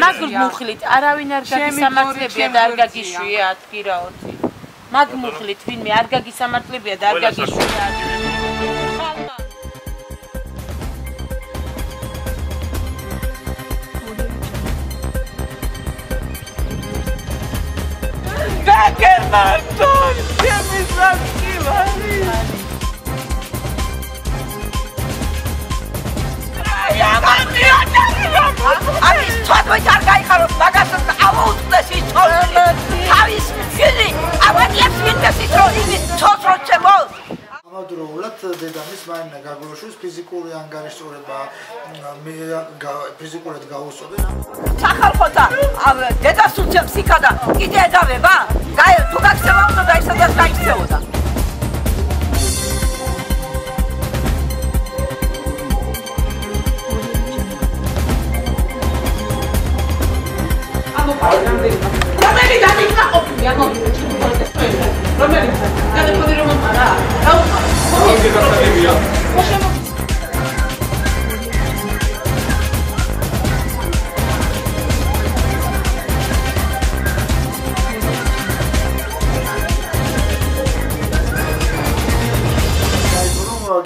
მაგ მუხლით არავინ არ გაგისამართლებია და არ გაგიშვიათ გირაოთი. მაგ მუხლით ვინმე არ გაგისამართლებია და არ გაგიშვიათ. Marton, ჩემი საკივალი. აი, თვითონ არ გაიხაროთ, მაგას ამოუწდეს ის თორემ. თავის შვილი, ამაძიებს ვინდეს ის რომ ის თოთრო ჩემოს. ამავდროულად დედამის მაინა გაგლოშვის ფიზიკური ანგარიშწორება მე ფიზიკურად გაუსწორდა. სახალხოთა დედას უცემს იქა და კიდე ედავება? თუ გაქცევა უნდა და ისედაც გაიქცეოდა. რომელი დამიქნა ყოფილი ამოვიდა რომელი გადაყოდი რომ არა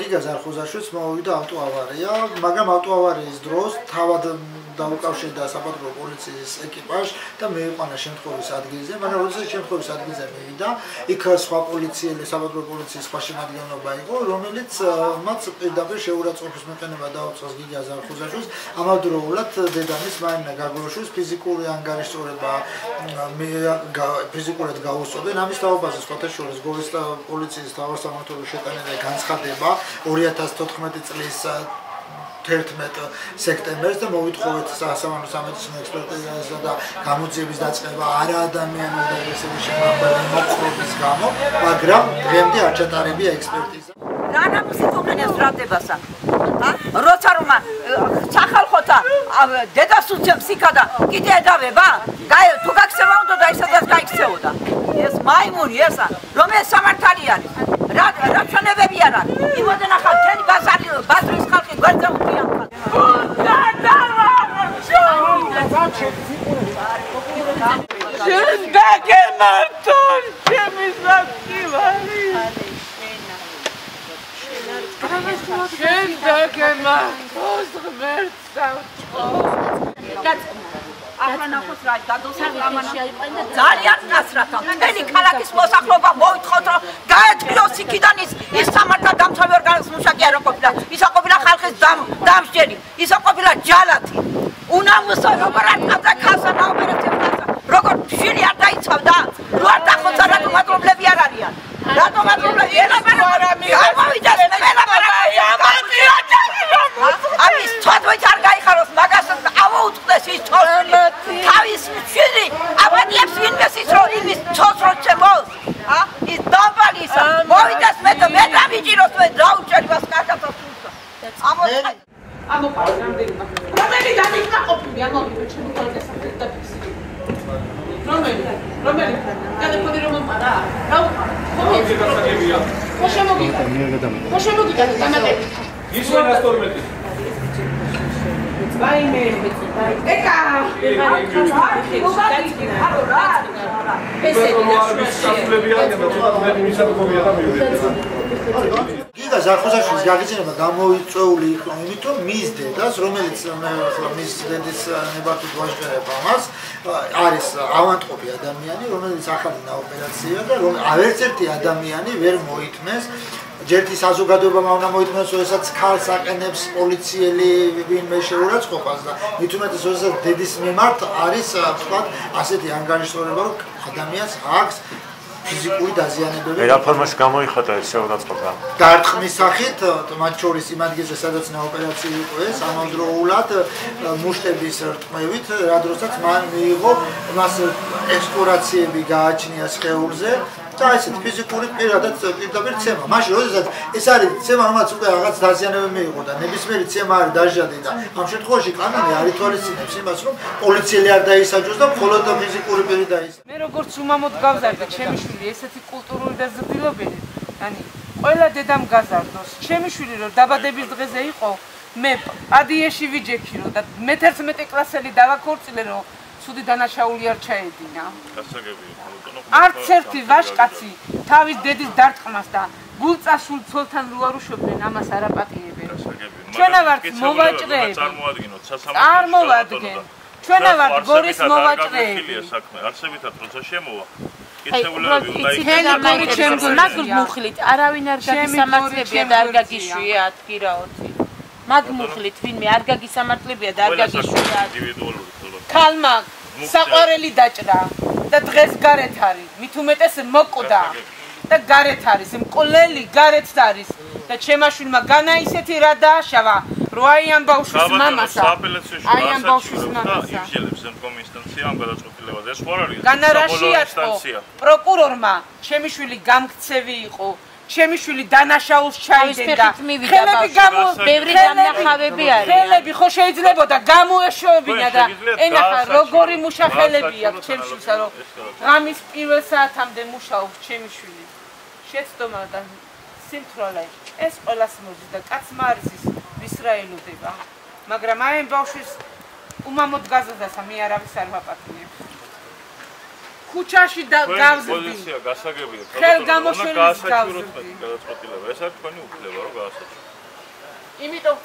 გიგას არხოზაშვილს მოვიდა ავტოავარია, მაგრამ ავტოავარიის დროს თავად დაუკავშირდა საპატრულო პოლიციის ეკიპაჟი და მეიყვანა შემთხვევის ადგილზე, მაგრამ როდესაც შემთხვევის ადგილზე მივიდა, იქ სხვა პოლიციელი, საპატრულო პოლიციის სხვა შემადგენლობა იყო, რომელიც მათ პირდაპირ შეურაცხყოფის მეყენება დაუწყეს გიგას არხოზაშვილს, ამავდროულად დედამის მაინა გაგლოშვის ფიზიკური ანგარიშწორება ფიზიკურად გაუსწორდნენ. ამის თაობაზე სხვათა შორის გორის პოლიციის თავმჯდომარეობის შეტანა განცხადება 2014 წლის 11 სექტემბერს და მოვითხოვეთ სასამართლო სამედიცინო ექსპერტიზასა და გამოძიების დაწყება არა ადამიანური დაგესების შემოყალიბების მოყრობის გამო, მაგრამ დღემდე არ ჩატარებია ექსპერტიზა. რა ნამუსი თქონია ზრდებასა? როცა რომ სახალხოთა დედას უცემს იქა და კიდე ედავება? თუ გაქცევა უნდა და ისედაც გაიქცეოდა. ეს მაიმუნი ესა, რომელიც სამართალი არის. რა ჩვენებები არ არის? იმოდენ ახლა თენი ბაზრის ხალხი გვერდზე უყიან. შენ დაგემართონ, ჩემი საკივალი. შენ დაგემართოს ღმერთსა. ახლა ნახოთ რა გადოსაღამანაში აიყვნენ და ძალიან კაცრათა. მთელი ქალაქის მოსახლეობა მოითხოვთ რომ გაეთქვიოს იქიდან ის სამართალ დამცავი ორგანოს მუშაკი არ ყოფილა. ის ყოფილა ხალხის დამსჯელი, ის ყოფილა ჯალათი. უნამუსო როგორ არ ყავდა ქალსა დაოპერაციებს როგორ შვილი არ დაიცავდა? რო არ დახოცა რატომ მატლობლები არ არიან? რატომ მატლობლები გამოვიდეს ამის თვითონ არ გაიხაროს, მაგას ამოუწდეს ის თორემ. თავის შვილი, ამაძიებს ვინმეს ის რომ იმის თოთრო ჩემოს. ის დამბალისა მოვიდეს მე დავიჭიროს მე დაუჭერებას კარგად თუცა. ამოყავ რამდენიმე. რომელი დამიქნა ყოფილი ამოვიდა ჩემი კოლეგასთან და ფიქსი. რომელი გადაყოდი რომ არა ხო შემოგიდა დამატებით ის ვენა 12 ვაიმე ეკა გიგას არხოზაშვილის გაგიჩინება გამოიწვეული იყო იმით, რომ მის დედას, რომელიც მის დედის ნებართვით ვაჟღერება მას, არის ავანტყოფი ადამიანი, რომელიც ახალი ოპერაცია და არც ერთი ადამიანი ვერ მოითმეს ჯერთი საზოგადოებამ უნდა მოითმოს, როდესაც ქალს აყენებს პოლიციელი ვინმე შეურაცხყოფას და მით უმეტეს როდესაც დედის მიმართ არის ვთქვათ ასეთი ანგარიშწორება, რომ ადამიანს აქვს ფიზიკური დაზიანებები. რა ფორმაში გამოიხატა ეს შეურაცხყოფა? დარტყმის სახით, მათ შორის იმ ადგილზე, სადაც ოპერაცია იყო ეს, ამავდროულად მუშტების რტმევით, რა დროსაც მან მიიღო მას ექსპლორაციები გააჩნია სხეულზე. და ესეთ ფიზიკური პირდაპირ ცემა. მაშინ როდესაც ეს არის ცემა, რომელიც უკვე რაღაც დაზიანებები მიიღო და ნებისმიერი ცემა არის დაჟადი და ამ შემთხვევაში კანონი არ ითვალისწინებს იმას, რომ პოლიციელი არ დაისაჯოს და მხოლოდ ფიზიკური პირი დაისაჯოს. მე როგორც უმამოდ გავზარდა ჩემი შვილი ესეთი კულტურული დაზრდილობებით, ანუ ყველა დედამ გაზარდოს. ჩემი შვილი რომ დაბადების დღეზე იყო მე პადიეში ვიჯექირო და მე-11 კლასელი დავაქორწილე რომ ცუდი დანაშაული არ ჩაედინა. არც ერთი ვაჟკაცი თავის დედის დარტყმას და გულწასულ ცოლთან რო არ უშობდნენ ამას არ აპატიებენ. ჩვენა ვართ მოვაჭრეები. წარმოვადგენ. ჩვენა ვართ გორის მოვაჭრეები. არსებითად როცა შემოვა მაგ მუხლით არავინ არ გაგისამართლებია და არ გაგიშვია ადგირაოთი. მაგ მუხლით ვინმე არ გაგისამართლებია და არ გაგიშვია. ქალმა საყვარელი დაჭრა და დღეს გარეთ არის. მით უმეტეს მოკვდა და გარეთ არის. მკვლელი გარეთ არის და ჩემაშვილმა განა ისეთი რა დააშავა რო აი ამ ბავშვის მამასა აი ამ ბავშვის მამასა იმჟელებს ზემდგომი ინსტანცია ამ გადაწყვეტილებაზე ეს ხო არ არის განარაშიათო პროკურორმა ჩემიშვილი გამქცევი იყო ჩემიშვილი დანაშაულს ჩაიძენდა ხელები გამო ბევრი დამნახავები არის ხელები ხო შეიძლებოდა გამოეშოვებინა და ენახა როგორი მუშახელები აქვს ჩემშვილსა რომ ღამის პირველ საათამდე მუშაობს ჩემიშვილი შეცდომა და სიმთვრალე ეს ყველას მოდის და კაცმა არის ის ვისრაელოდება მაგრამ აი ამ ბავშვის უმამოდ გაზრდასა მე არავის არ ვაპატიებ ქუჩაში და გავზრდი პოლიცია გასაგებია ხელგამოშველის გავზრდი გადაწყვეტილება ეს არის თქვენი უფლება რომ გაასაჩუქროთ იმიტომ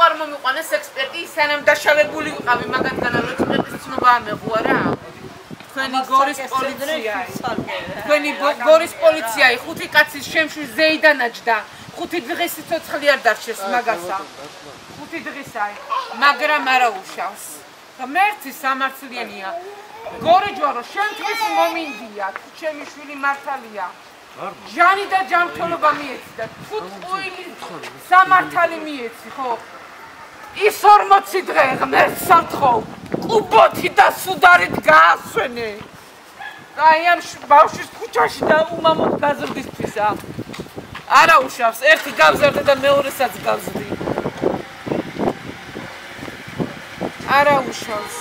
არ მომიყვანეს ექსპერტი სანამ დაშავებული ვიყავი მაგათგან რომ ექსპერტის ცნობა ამეღუა რა თქვენი გორის პოლიციაი 5 კაცის შემშვის ზეიდანაჯდა 5 დღის სიცოცხლე არ დარჩეს მაგასა 5 დღისაა მაგრამ არა უშავს ღმერთი სამართლიანია გორი ჯვარო შენთვის მომინდია ჩემი შვილი მართალია ჟანი და ჯანმრთელობა მიეცი და თუ ტყუილი სამართალი მიეცი ხო ის 40 დღე ღმერთს სამთხოვ კუბოთი და სუდარით გაასვენე და აი ამ ბავშვის ქუჩაში და უმამოდ გაზრდისთვისა არა უშავს ერთი გავზარდე და მეორესაც გავზრდი არა უშავს